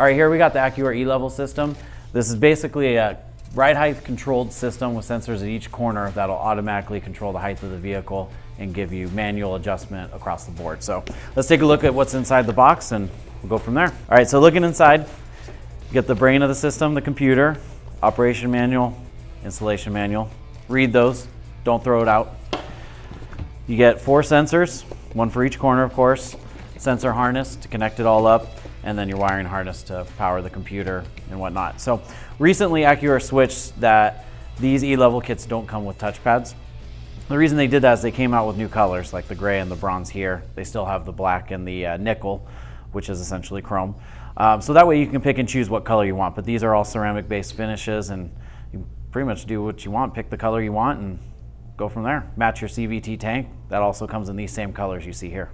All right, here we got the AccuAir E-level system. This is basically a ride height controlled system with sensors at each corner that'll automatically control the height of the vehicle and give you manual adjustment across the board. So let's take a look at what's inside the box and we'll go from there. All right, so looking inside, you get the brain of the system, the computer, operation manual, installation manual. Read those, don't throw it out. You get 4 sensors, one for each corner, of course, sensor harness to connect it all up, and then your wiring harness to power the computer and whatnot. So recently AccuAir switched that these E-level kits don't come with touchpads. The reason they did that is they came out with new colors like the gray and the bronze here. They still have the black and the nickel, which is essentially chrome. So that way you can pick and choose what color you want, but these are all ceramic based finishes and you pretty much do what you want, pick the color you want and go from there. Match your CVT tank. That also comes in these same colors you see here.